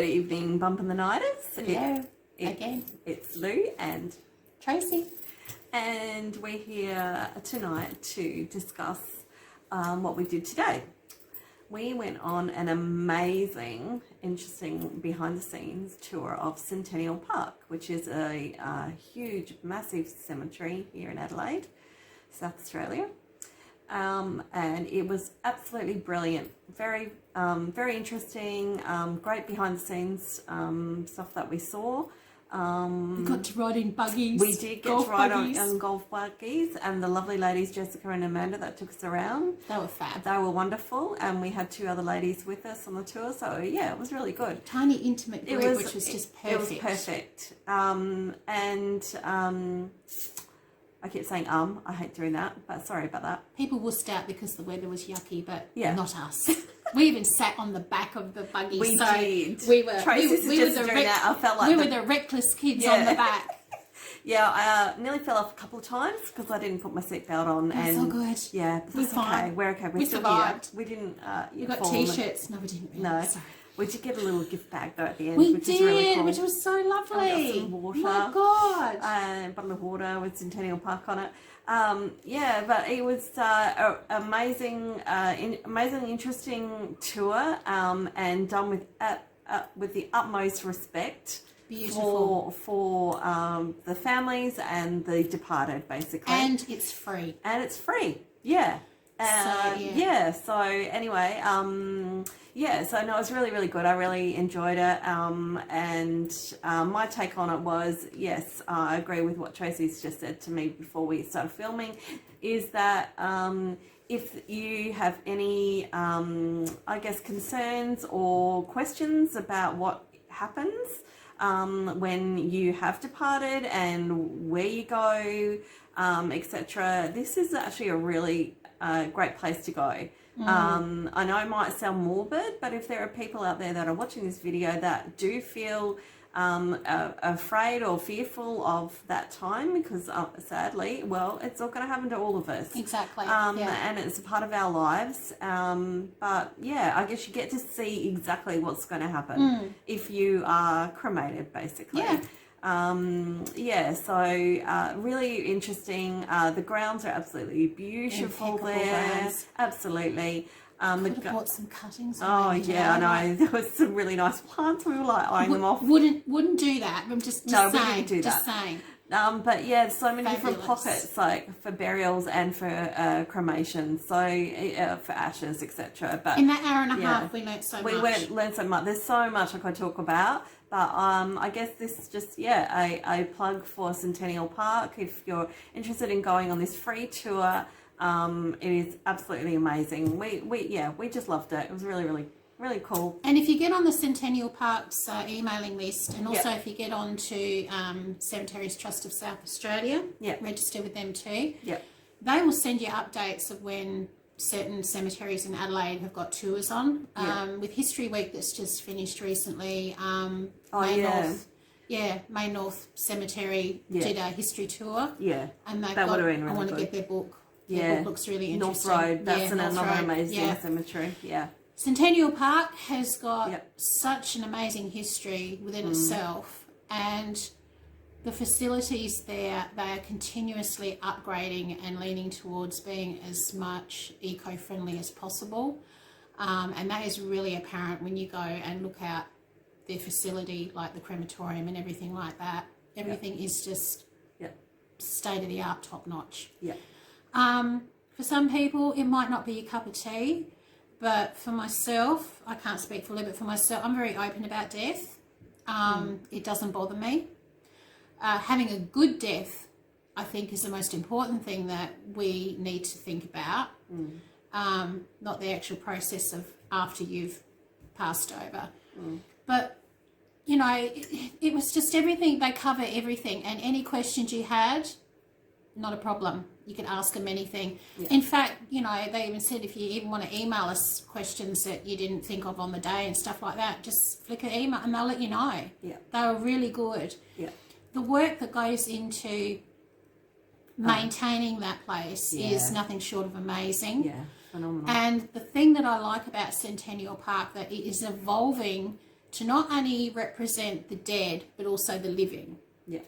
evening, Bumpin' the Nighters. Hello, again. It's Lou and Tracy. And we're here tonight to discuss what we did today. We went on an amazing, interesting behind-the-scenes tour of Centennial Park, which is a huge, massive cemetery here in Adelaide, South Australia. And it was absolutely brilliant. Very interesting, great behind-the-scenes stuff that we saw. We got to ride in buggies. We did get to ride on golf buggies, and the lovely ladies Jessica and Amanda that took us around. They were fab. They were wonderful, and we had 2 other ladies with us on the tour, so yeah, it was really good. Tiny intimate group, which was just perfect. It was perfect. I keep saying I hate doing that, but sorry about that. People wussed out because the weather was yucky, but yeah. Not us. We even sat on the back of the buggy. We did. We were. Tracy we were the doing that. I felt like we were the reckless kids on the back. Yeah, I nearly fell off a couple of times because I didn't put my seatbelt on. That's all good. Yeah, we're fine. Okay. We're okay. We survived. Here. We didn't. We got T-shirts. No, we didn't. Really. No. Sorry. We did get a little gift bag though at the end, we which did, was really cool. Which was so lovely. I got some water. My God. A bottle of water with Centennial Park on it. Yeah, but it was amazing, amazingly interesting tour, and done with the utmost respect. Beautiful. For the families and the departed, basically. And it's free. Yeah. So anyway, so no, it was really, really good. I really enjoyed it. My take on it was, yes, I agree with what Tracy's just said to me before we started filming, is that if you have any, concerns or questions about what happens when you have departed and where you go, etc., this is actually a really great place to go. I know it might sound morbid, but if there are people out there that are watching this video that do feel afraid or fearful of that time, because sadly, well, it's not going to happen to all of us. Exactly. And it's a part of our lives. But yeah, I guess you get to see exactly what's going to happen if you are cremated, basically. Yeah. So really interesting. The grounds are absolutely beautiful there. Grounds. Absolutely. Could have bought some cuttings. Oh yeah, I know. There was some really nice plants. We were like eyeing them off. Wouldn't do that. I'm just saying. We didn't do that. Just saying. But yeah, so many Fabulous. different pockets, like for burials and for cremation, so for ashes, etc. But in that hour and a half, we learnt so much. We learned so much. There's so much I could talk about, but I guess this is just a plug for Centennial Park. If you're interested in going on this free tour, it is absolutely amazing. We just loved it. It was really, really, really cool. And if you get on the Centennial Park's emailing list, and also if you get on to Cemeteries Trust of South Australia, register with them too, they will send you updates of when certain cemeteries in Adelaide have got tours on. With History Week that's just finished recently, May North Cemetery did a history tour. Yeah, and that would have been really I want to good. get their book. Their book looks really interesting. North Road, that's another Road. amazing cemetery. Yeah. Centennial Park has got such an amazing history within itself, and the facilities there, they are continuously upgrading and leaning towards being as much eco-friendly as possible, and that is really apparent when you go and look at their facility, like the crematorium and everything like that. Everything is just state-of-the-art, top-notch. For some people, it might not be a cup of tea, but for myself, I can't speak fully, but for myself, I'm very open about death. It doesn't bother me. Having a good death, I think, is the most important thing that we need to think about, not the actual process of after you've passed over. But, you know, it was just everything. They cover everything, and any questions you had, not a problem. You can ask them anything. In fact, you know, they even said if you even want to email us questions that you didn't think of on the day and stuff like that, just flick an email and they'll let you know. They were really good. The work that goes into maintaining that place is nothing short of amazing. Phenomenal. And the thing that I like about Centennial Park, that it is evolving to not only represent the dead, but also the living. Yeah.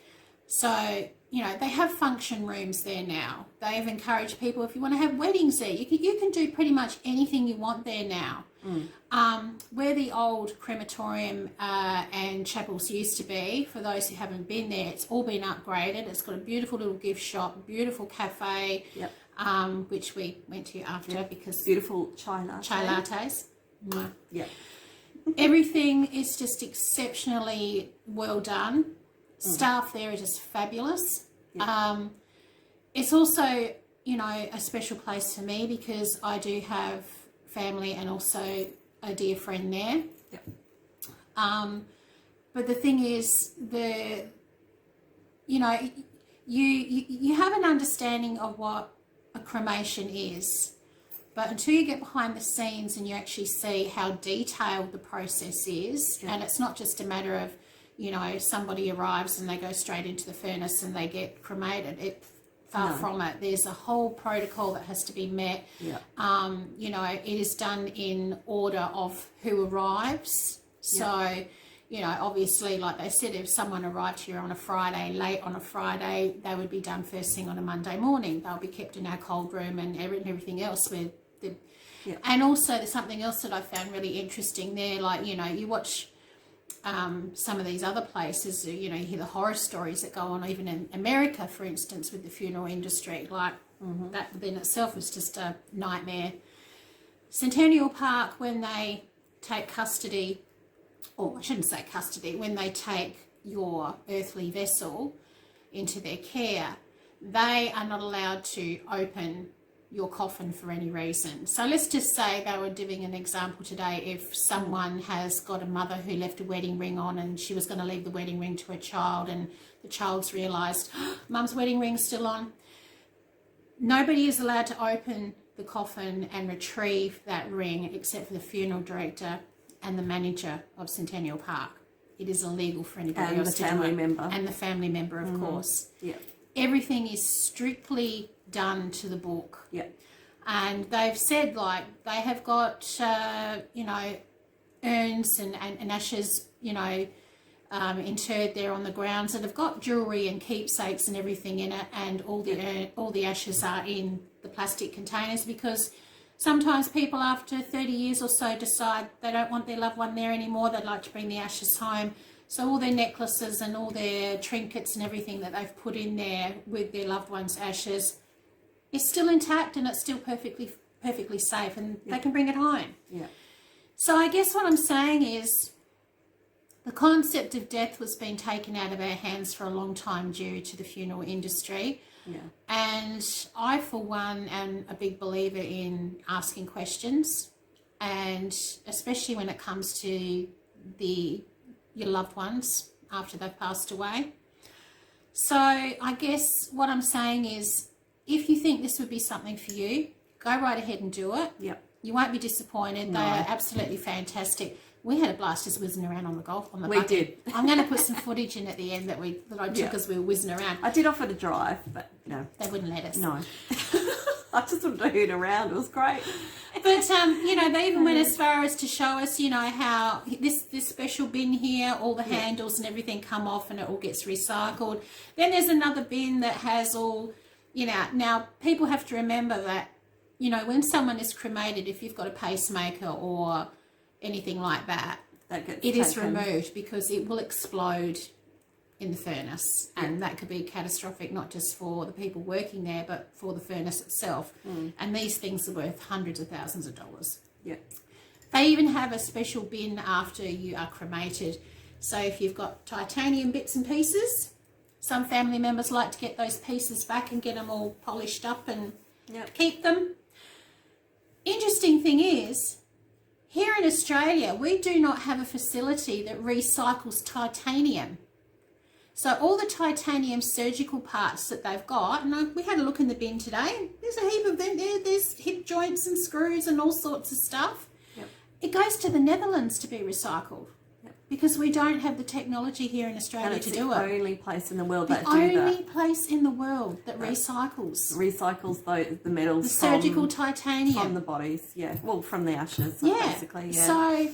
So, you know, they have function rooms there now. They've encouraged people, if you want to have weddings there, you can do pretty much anything you want there now. Where the old crematorium and chapels used to be, for those who haven't been there, it's all been upgraded. It's got a beautiful little gift shop, beautiful cafe, Yep. Which we went to after because Beautiful chai latte. chai lattes. Mwah. Yeah. Everything is just exceptionally well done. Staff there are just fabulous. Yeah. It's also, you know, a special place for me because I do have family and also a dear friend there. Yep. But the thing is, you know, you have an understanding of what a cremation is, but until you get behind the scenes and you actually see how detailed the process is, and it's not just a matter of, you know, somebody arrives and they go straight into the furnace and they get cremated. Far from it. There's a whole protocol that has to be met. Yeah. You know, it is done in order of who arrives. So, you know, obviously, like they said, if someone arrived here on a Friday, late on a Friday, they would be done first thing on a Monday morning. They'll be kept in our cold room and everything else. And also, there's something else that I found really interesting there. Like, you know, you watch some of these other places, you know, you hear the horror stories that go on, even in America, for instance, with the funeral industry. Like, that within itself is just a nightmare. Centennial Park, when they take custody, or I shouldn't say custody, when they take your earthly vessel into their care, they are not allowed to open your coffin for any reason. So let's just say they were giving an example today. If someone has got a mother who left a wedding ring on and she was going to leave the wedding ring to her child, and the child's realised, Mum's wedding ring's still on, nobody is allowed to open the coffin and retrieve that ring except for the funeral director and the manager of Centennial Park. It is illegal for anybody else to do it. And the family member. And the family member, of course. Yeah. Everything is strictly done to the book. Yeah. And they've said, like, they have got, you know, urns and ashes, you know, interred there on the grounds, and they've got jewellery and keepsakes and everything in it, and all the ashes are in the plastic containers, because sometimes people after 30 years or so decide they don't want their loved one there anymore. They'd like to bring the ashes home. So all their necklaces and all their trinkets and everything that they've put in there with their loved one's ashes is still intact, and it's still perfectly safe, and they can bring it home. Yeah. So I guess what I'm saying is the concept of death was being taken out of our hands for a long time due to the funeral industry. Yeah. And I, for one, am a big believer in asking questions, and especially when it comes to your loved ones after they've passed away. So I guess what I'm saying is, if you think this would be something for you, go right ahead and do it. Yep. You won't be disappointed. No. They are absolutely fantastic. We had a blast just whizzing around on the We bucket. did. I'm going to put some footage in at the end that I took as we were whizzing around. I did offer to drive, but no. They wouldn't let us. No. I just wanted to hoot around. It was great. But, you know, they even went as far as to show us, you know, how this special bin here, all the handles and everything come off and it all gets recycled. Then there's another bin that has all, you know, now people have to remember that, you know, when someone is cremated, if you've got a pacemaker or anything like that, it is removed, because it will explode in the furnace, and that could be catastrophic, not just for the people working there, but for the furnace itself. And these things are worth hundreds of thousands of dollars. Yeah. They even have a special bin after you are cremated. So if you've got titanium bits and pieces, some family members like to get those pieces back and get them all polished up and keep them. Interesting thing is, here in Australia, we do not have a facility that recycles titanium. So all the titanium surgical parts that they've got, and we had a look in the bin today, there's a heap of them there. There's hip joints and screws and all sorts of stuff. Yep. It goes to the Netherlands to be recycled, because we don't have the technology here in Australia to do it. And it's the only place in the world that do The that. only place in the world that recycles. Recycles the metals The surgical titanium. from the bodies, well, from the ashes, Yeah. basically, So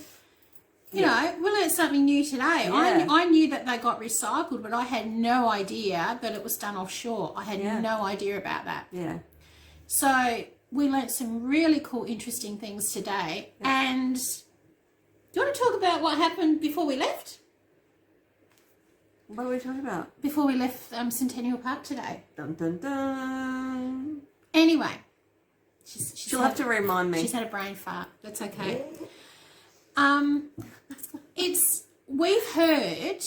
you know, we learned something new today. Yeah. I knew that they got recycled, but I had no idea that it was done offshore. I had no idea about that. Yeah. So we learnt some really cool, interesting things today. Yeah. And do you want to talk about what happened before we left? What were we talking about? Before we left Centennial Park today. Dun, dun, dun. Anyway. She'll have to remind me. She's had a brain fart. That's okay. We've heard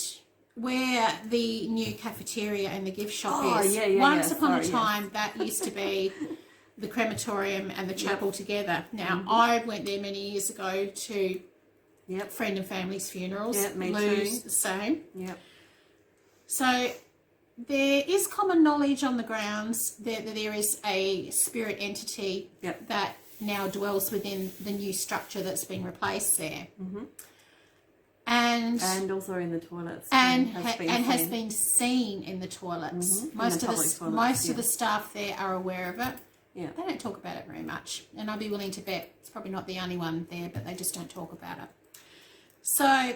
where the new cafeteria and the gift shop is. Once upon a time, that used to be the crematorium and the chapel together. Now, I went there many years ago to friend and family's funerals. Yep, me Lou's too. the same. Yep. So there is common knowledge on the grounds that there is a spirit entity that now dwells within the new structure that's been replaced there. Mm-hmm. And also in the toilets. Has been seen in the toilets. Mm-hmm. Most of the staff there are aware of it. Yeah. They don't talk about it very much. And I'd be willing to bet it's probably not the only one there, but they just don't talk about it. So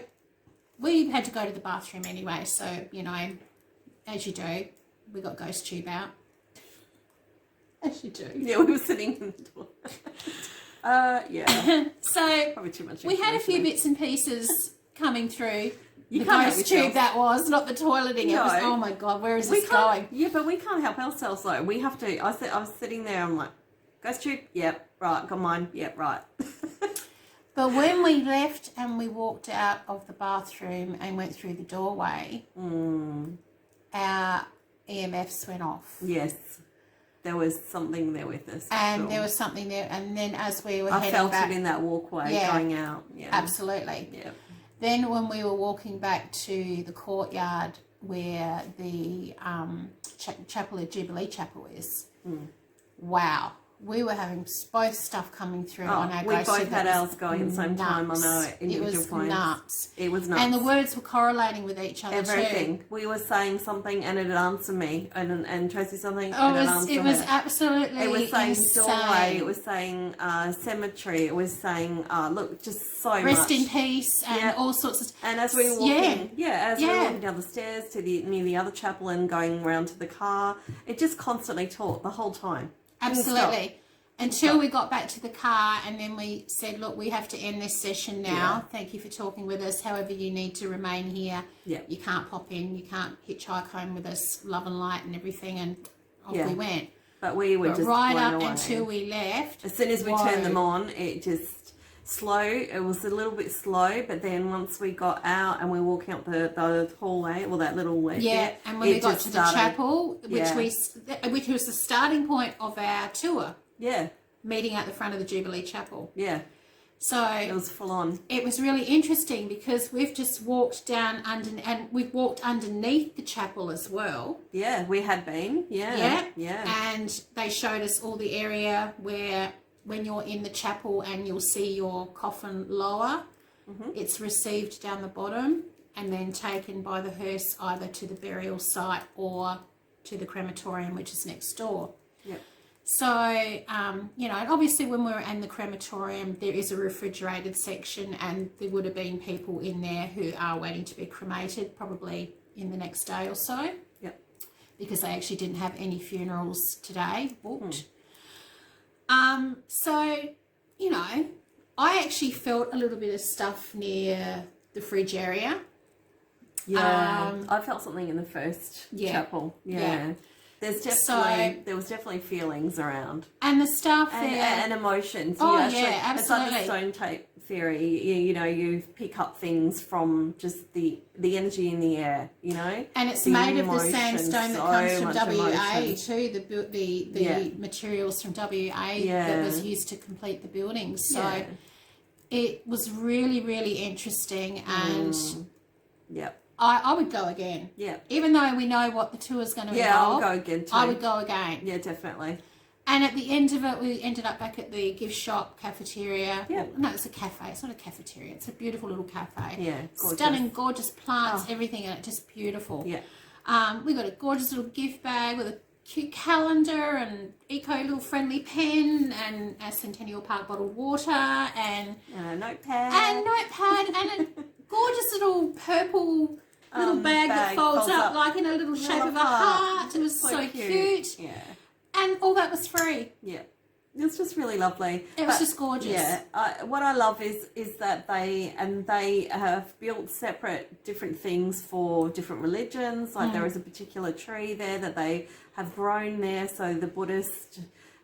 we had to go to the bathroom anyway. So, you know, as you do, we got ghost tube out. As you do. Yeah, we were sitting in the toilet. Yeah. So probably too much. We had a few bits and pieces coming through. You the can't ghost tube that was, not the toileting. No. It was, oh my God, where is this going? Yeah, but we can't help ourselves though. We have to. I was sitting there. I'm like, ghost tube. Yep, right. Got mine. Yep, right. But when we left and we walked out of the bathroom and went through the doorway, our EMFs went off. Yes. There was something there with us. And there was something there. And then as we were heading felt back, it in that walkway going out. Yeah. Absolutely. Yeah. Then when we were walking back to the courtyard where the Chapel of Jubilee Chapel is, wow. We were having both stuff coming through on our we ghost both tube had ours going at the same time on our individual phones. Nuts. It was nuts. And the words were correlating with each other Everything. too. We were saying something and it'd answer me, and Tracy something Oh, and it'd answer it was her. absolutely It was saying insane. doorway. It was saying cemetery. It was saying look, just so much. Rest in peace and all sorts of. And as we were walking, we were walking down the stairs to near the other chapel and going round to the car, it just constantly talked the whole time. Absolutely. Until we got back to the car and then we said, look, we have to end this session now. Yeah. Thank you for talking with us. However, you need to remain here. Yeah. You can't pop in. You can't hitchhike home with us, love and light and everything. And off we went. But we were just right blown up away. until we left. As soon as we turned them on, it just slow. It was a little bit slow, but then once we got out and we were walking up the hallway, well, that little way. Yeah, and when we got to the chapel, which was the starting point of our tour. Yeah. Meeting at the front of the Jubilee Chapel. Yeah. So it was full on. It was really interesting because we've just walked down and we've walked underneath the chapel as well. Yeah, we had been. Yeah. And they showed us all the area where when you're in the chapel and you'll see your coffin lower, it's received down the bottom and then taken by the hearse either to the burial site or to the crematorium, which is next door. Yep. So, you know, and obviously when we were in the crematorium, there is a refrigerated section and there would have been people in there who are waiting to be cremated probably in the next day or so. Yep. Because they actually didn't have any funerals today booked. So, you know, I actually felt a little bit of stuff near the fridge area. Yeah, I felt something in the first chapel. Yeah. There was definitely feelings around. And the staff there. And emotions. Absolutely. It's like the stone tape theory. You know, you pick up things from just the energy in the air, you know. And it's made of the sandstone that comes from WA too, the materials from WA that was used to complete the buildings. So it was really, really interesting and... Yep. I would go again. Yeah. Even though we know what the tour's going to involve. Yeah, I'll go again too. I would go again. Yeah, definitely. And at the end of it, we ended up back at the gift shop cafeteria. Yeah. No, it's a cafe. It's not a cafeteria. It's a beautiful little cafe. Yeah, gorgeous. Stunning, gorgeous plants, everything in it, just beautiful. Yeah. We got a gorgeous little gift bag with a cute calendar and eco little friendly pen and a Centennial Park bottled water and a notepad. And little purple little bag that folds up like in a little shape of a heart. It was so cute. Yeah. And all that was free. Yeah. It's just really lovely. It was just gorgeous. Yeah. What I love is that they have built separate different things for different religions. Like there is a particular tree there that they have grown there, so the Buddhist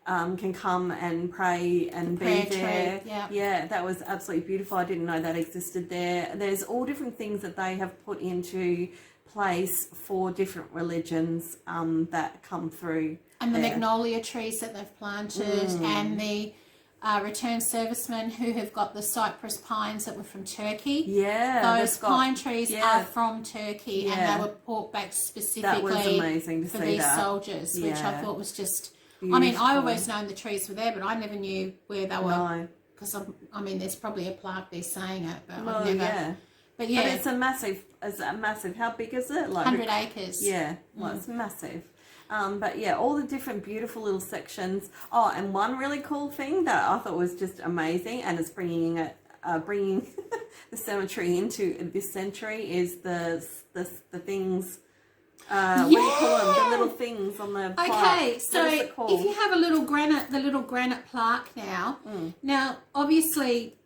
can come and pray and be there. Tree. Yeah. Yeah, that was absolutely beautiful. I didn't know that existed there. There's all different things that they have put into place for different religions that come through. And the magnolia trees that they've planted, and the returned servicemen who have got the cypress pines that were from Turkey. Yeah. Those pine trees are from Turkey, and they were brought back specifically that was amazing to for see these that. soldiers, which I thought was just... Beautiful. I mean, I always known the trees were there, but I never knew where they were. No. Because, I mean, there's probably a plaque there saying it, but Well, I've never... yeah. But yeah. But it's a massive, how big is it? Like 100 acres. Yeah, well, it's massive. But yeah, all the different beautiful little sections. Oh, and one really cool thing that I thought was just amazing, and it's bringing the cemetery into this century is the things. What do you call them? The little things on the plaque. Okay, so if you have the little granite plaque now, now obviously,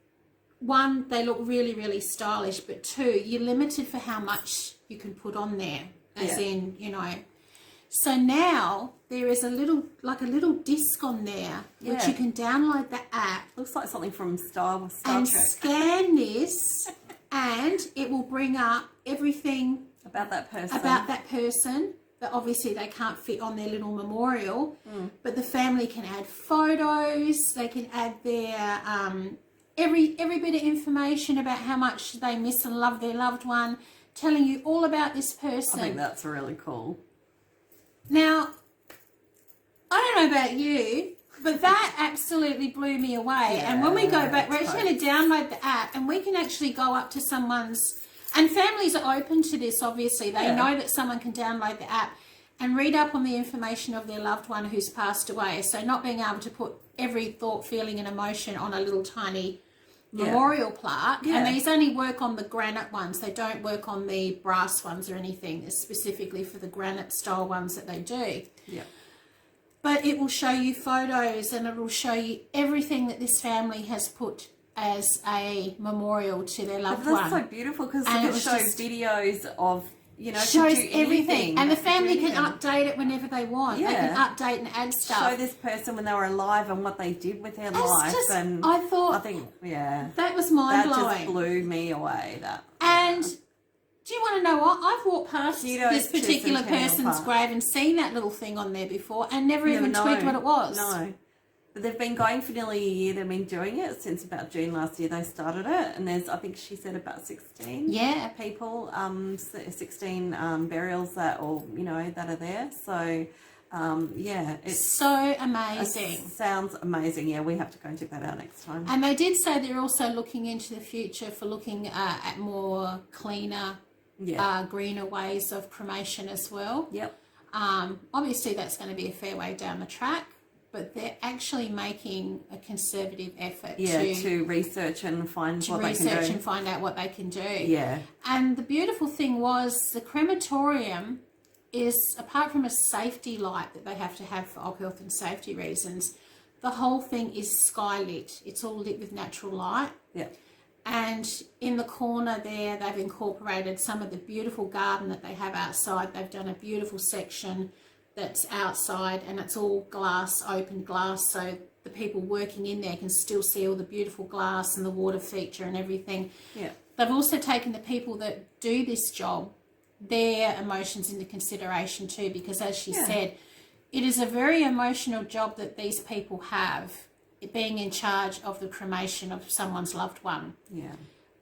one, they look really, really stylish, but two, you're limited for how much you can put on there, as in, you know. So now there is a little disc on there, which you can download the app. Looks like something from Star and Trek. Scan this, and it will bring up everything about that person. That obviously they can't fit on their little memorial, but the family can add photos. They can add their every bit of information about how much they miss and love their loved one, telling you all about this person. I think that's really cool. Now, I don't know about you, but that absolutely blew me away. Yeah, and when we go back, we're actually going to download the app, and we can actually go up to someone's... And families are open to this, obviously. They know that someone can download the app and read up on the information of their loved one who's passed away. So not being able to put every thought, feeling and emotion on a little tiny memorial plaque. And these only work on the granite ones. They don't work on the brass ones or anything. It's specifically for the granite style ones that they do. Yeah. But it will show you photos, and it will show you everything that this family has put as a memorial to their loved one. That's so beautiful, because it shows videos of, you know, shows do everything, and the family can update it whenever they want. Yeah. They can update and add stuff. Show this person when they were alive and what they did with their life. And I think that was mind blowing. That just blew me away. And do you want to know what? I've walked past this particular person's grave and seen that little thing on there before, and never even twigged what it was. No. But they've been going for nearly a year. They've been doing it since about June last year. They started it, and there's, I think she said, about 16 people, 16 burials that are there. So, it's so amazing. It sounds amazing. Yeah, we have to go and check that out next time. And they did say they're also looking into the future for looking at more cleaner, greener ways of cremation as well. Yep. Obviously, that's going to be a fair way down the track. But they're actually making a conservative effort to research and find what they can do. Research and find out what they can do. Yeah. And the beautiful thing was the crematorium is, apart from a safety light that they have to have for health and safety reasons, the whole thing is skylit. It's all lit with natural light. Yeah. And in the corner there, they've incorporated some of the beautiful garden that they have outside. They've done a beautiful section that's outside, and it's all glass, open glass, so the people working in there can still see all the beautiful glass and the water feature and everything. Yeah. They've also taken the people that do this job, their emotions into consideration too, because as she said, it is a very emotional job that these people have, being in charge of the cremation of someone's loved one. Yeah.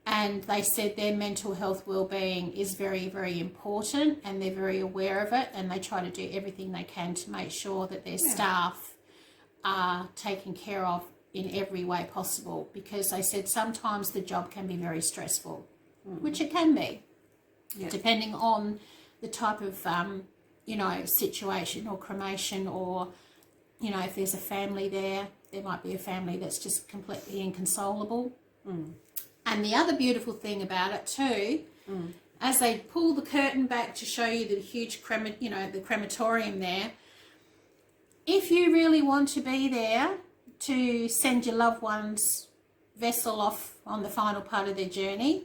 And they said their mental health well-being is very, very important, and they're very aware of it, and they try to do everything they can to make sure that their staff are taken care of in every way possible, because they said sometimes the job can be very stressful, which it can be, depending on the type of, situation or cremation, or, if there's a family there might be a family that's just completely inconsolable. And the other beautiful thing about it too As they pull the curtain back to show you the huge the crematorium there, if you really want to be there to send your loved one's vessel off on the final part of their journey,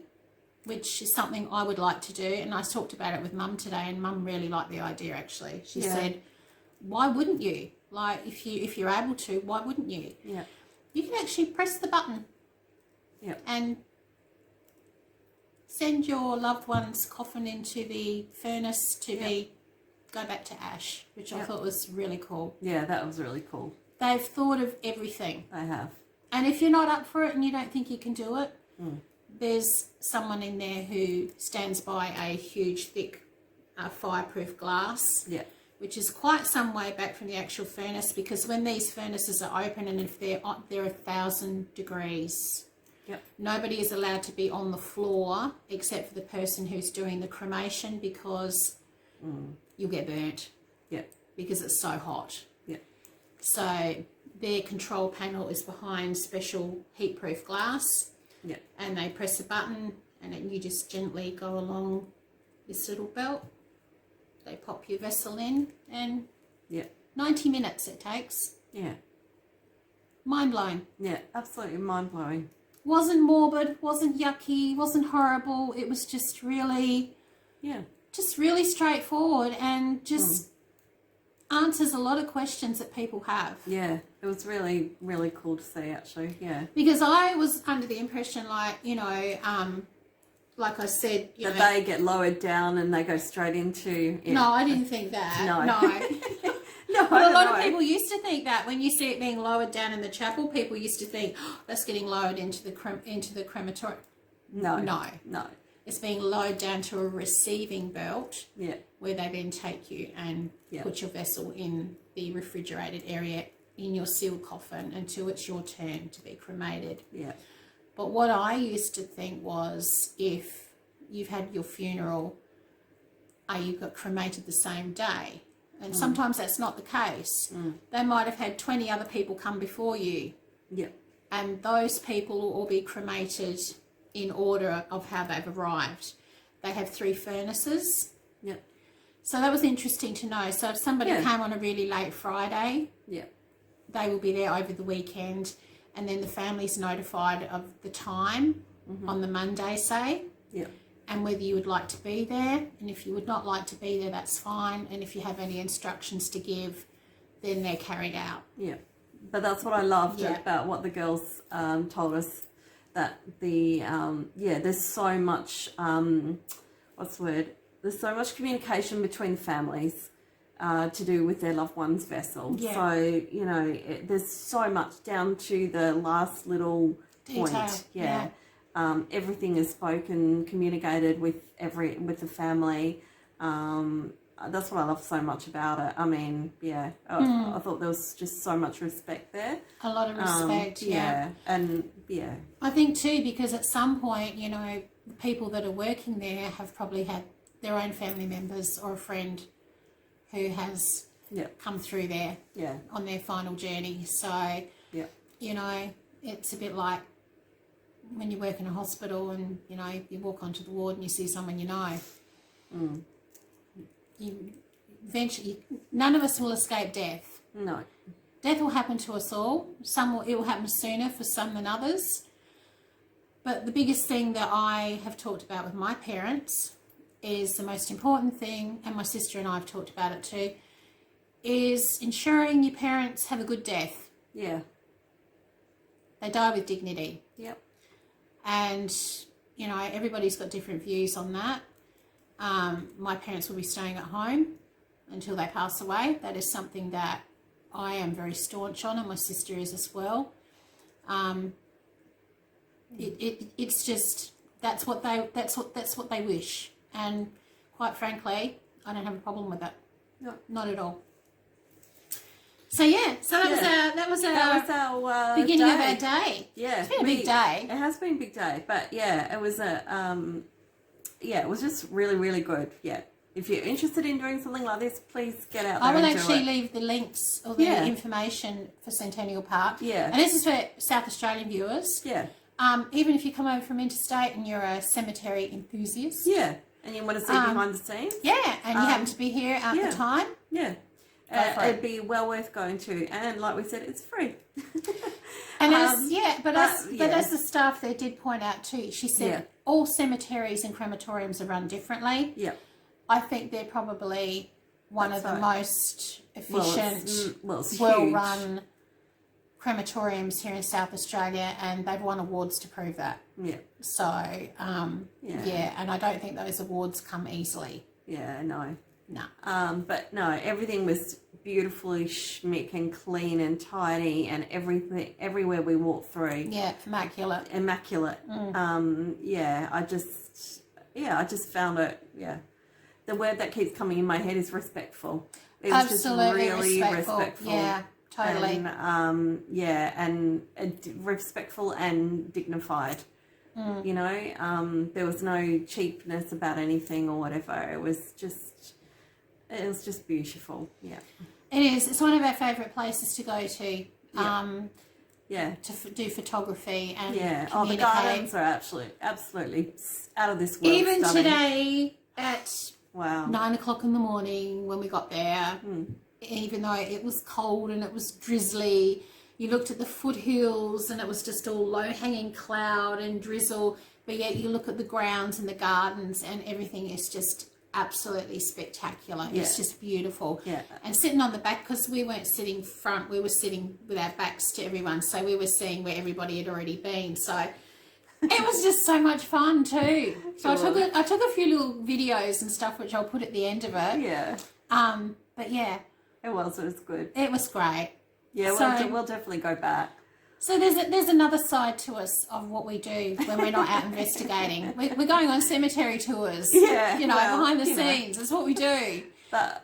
which is something I would like to do, and I talked about it with Mum today, and Mum really liked the idea actually. She said, why wouldn't you? Like, if you're able to, why wouldn't you? Yeah. You can actually press the button and send your loved one's coffin into the furnace to go back to ash, which I thought was really cool. Yeah, that was really cool. They've thought of everything. They have. And if you're not up for it and you don't think you can do it, there's someone in there who stands by a huge, thick, fireproof glass, which is quite some way back from the actual furnace, because when these furnaces are open and if they're 1,000 degrees, nobody is allowed to be on the floor except for the person who's doing the cremation, because you'll get burnt because it's so hot. So their control panel is behind special heat-proof glass, and they press a button and then you just gently go along this little belt. They pop your vessel in, and 90 minutes it takes. Mind blowing. Absolutely mind blowing. Wasn't morbid, wasn't yucky, wasn't horrible. It was just really, just really straightforward, and just answers a lot of questions that people have. Yeah, it was really, really cool to see actually. Yeah. Because I was under the impression, like, like I said, that they get lowered down and they go straight into it. No, I didn't think that. No. No, but a lot of people used to think that when you see it being lowered down in the chapel, people used to think, that's getting lowered into the crematorium. No. It's being lowered down to a receiving belt, where they then take you and put your vessel in the refrigerated area in your sealed coffin until it's your turn to be cremated. But what I used to think was, if you've had your funeral, you got cremated the same day. And sometimes that's not the case. They might have had 20 other people come before you. And those people will all be cremated in order of how they've arrived. They have 3 furnaces. So that was interesting to know. So if somebody came on a really late Friday, they will be there over the weekend, and then the family's notified of the time on the Monday, say, and whether you would like to be there. And if you would not like to be there, that's fine. And if you have any instructions to give, then they're carried out. But that's what I loved about what the girls told us, that there's so much, there's so much communication between families to do with their loved one's vessel. So, there's so much down to the last little point. Everything is spoken, communicated with the family. That's what I love so much about it. I mean, I thought there was just so much respect there. A lot of respect, And, I think too, because at some point, the people that are working there have probably had their own family members or a friend who has come through there on their final journey. So, it's a bit like when you work in a hospital and, you walk onto the ward and you see someone you know. You eventually, none of us will escape death. No. Death will happen to us all. It will happen sooner for some than others. But the biggest thing that I have talked about with my parents is the most important thing, and my sister and I have talked about it too, is ensuring your parents have a good death. They die with dignity. And, everybody's got different views on that. My parents will be staying at home until they pass away. That is something that I am very staunch on, and my sister is as well. It's just that's what they wish, and quite frankly, I don't have a problem with it. No, not at all. So that was our beginning of our day. It's been a big day. It has been a big day, but it was it was just really, really good. If you're interested in doing something like this, please get out there. I will actually leave the links or the information for Centennial Park. And this is for South Australian viewers. even if you come over from interstate and you're a cemetery enthusiast. Yeah. And you want to see behind the scenes? Yeah, and you happen to be here at the time. Yeah. It'd be well worth going to. And like we said, it's free. And as the staff there did point out too, she said all cemeteries and crematoriums are run differently. Yeah. I think they're probably one of the most efficient, it's well-run crematoriums here in South Australia, and they've won awards to prove that. Yeah. So, and I don't think those awards come easily. Yeah, no. No. But no, everything was beautifully schmick and clean and tidy, and everything, everywhere we walked through. Yeah, immaculate. I just found it, the word that keeps coming in my head is respectful. It was Absolutely just really respectful. Yeah, totally. And, respectful and dignified. You know, there was no cheapness about anything or whatever. It was just beautiful. Yeah. It is. It's one of our favourite places to go to. To do photography and communicate. The gardens are absolutely out of this world. Even stunning. today at 9 o'clock in the morning when we got there, even though it was cold and it was drizzly, you looked at the foothills and it was just all low-hanging cloud and drizzle, but yet you look at the grounds and the gardens and everything is just absolutely spectacular. It's just beautiful. Yeah. And sitting on the back, because we weren't sitting front, we were sitting with our backs to everyone, so we were seeing where everybody had already been. So it was just so much fun too. So I took a few little videos and stuff, which I'll put at the end of it. Yeah. But yeah. It was good. It was great. Yeah, we'll definitely go back. So there's another side to us of what we do when we're not out investigating. We're going on cemetery tours. Yeah. Behind the scenes. That's what we do. But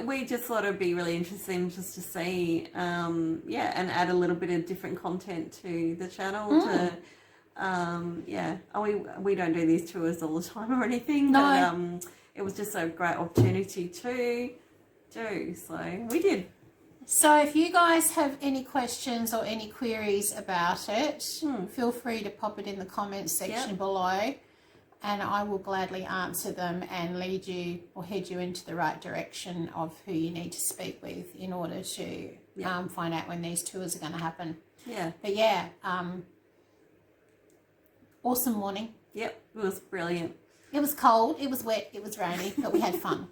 we just thought it'd be really interesting just to see, and add a little bit of different content to the channel. We don't do these tours all the time or anything. No. But it was just a great opportunity to do. So we did. So if you guys have any questions or any queries about it, feel free to pop it in the comments section below, and I will gladly answer them and lead you or head you into the right direction of who you need to speak with in order to find out when these tours are going to happen. Yeah. But awesome morning. Yep, it was brilliant. It was cold, it was wet, it was rainy, but we had fun.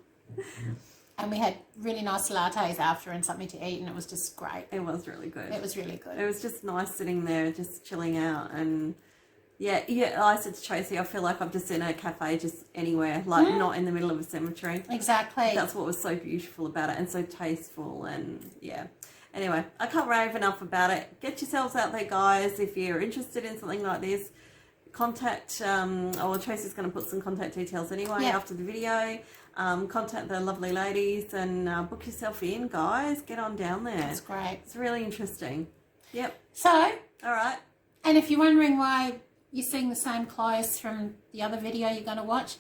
And we had really nice lattes after and something to eat, and it was just great. It was really good. It was really good. It was just nice sitting there, just chilling out. And I said to Tracy, I feel like I'm just in a cafe, just anywhere, like not in the middle of a cemetery. Exactly. That's what was so beautiful about it, and so tasteful. And anyway, I can't rave enough about it. Get yourselves out there, guys. If you're interested in something like this, contact, Tracy's going to put some contact details anyway after the video. Contact the lovely ladies and book yourself in, guys. Get on down there. That's great. It's really interesting. Yep. So, all right. And if you're wondering why you're seeing the same clothes from the other video you're going to watch,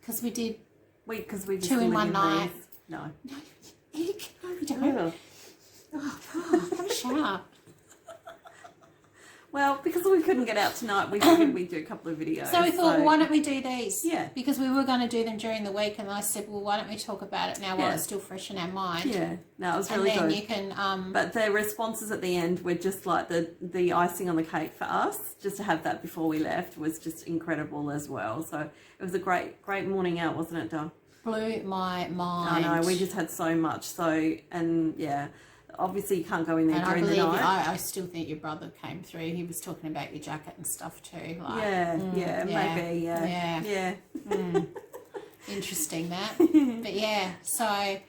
because we did we just 2 in one night. No. No, you don't. Have a shower. Well, because we couldn't get out tonight, we figured we'd do a couple of videos. So we thought, why don't we do these? Yeah. Because we were going to do them during the week, and I said, well, why don't we talk about it now while it's still fresh in our mind? Yeah. No, it was really good. And then you can... But the responses at the end were just like the icing on the cake for us. Just to have that before we left was just incredible as well. So it was a great morning out, wasn't it, Dawn? Blew my mind. I know. We just had so much. Obviously you can't go in there during the night. I still think your brother came through. He was talking about your jacket and stuff too. Like, maybe. Yeah. Interesting that. But so.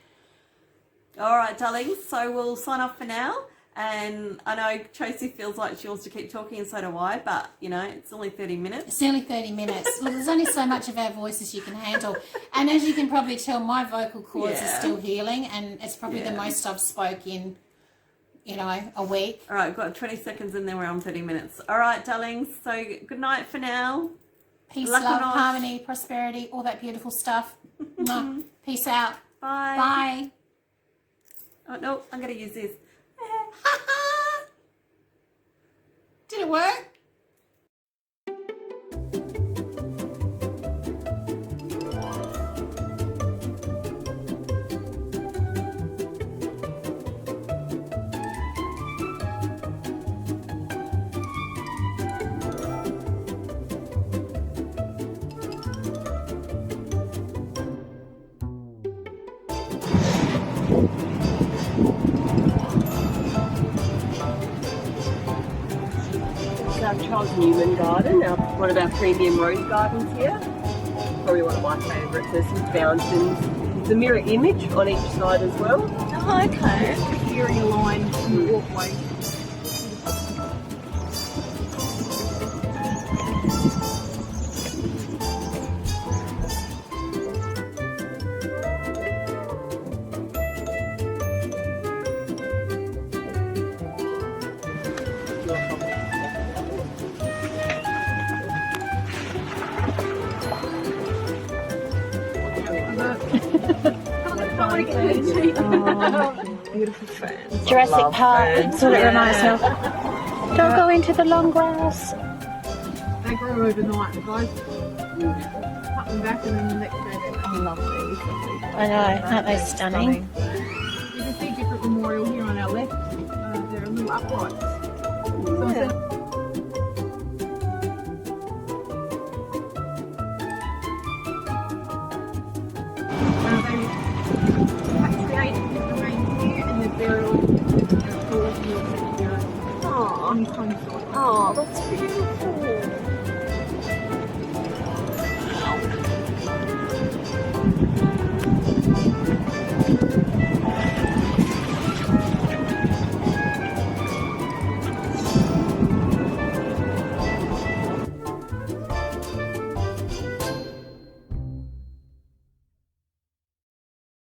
All right, darling. So we'll sign off for now. And I know Tracy feels like she wants to keep talking, and so do I. But, it's only 30 minutes. It's only 30 minutes. Look, there's only so much of our voices you can handle. And as you can probably tell, my vocal cords are still healing. And it's probably the most I've spoke in, a week. All right, we've got 20 seconds and then we're on 30 minutes. All right, darlings. So good night for now. Peace, love, harmony, prosperity, all that beautiful stuff. Peace out. Bye. Bye. Oh, no, I'm going to use this. Did it work? Charles Newman Garden, one of our premium rose gardens here. Probably one of my favourites. There's some fountains. There's a mirror image on each side as well. Oh, okay. Area line walkway. Beautiful fans. Jurassic Park, that's what it reminds me of. Don't go into the long grass. They grow overnight, the guys cut them back and then the next day they're back. I love these. I know, aren't they stunning? You can see different memorial here on our left. There are little uprights. So instead of Oh, that's beautiful.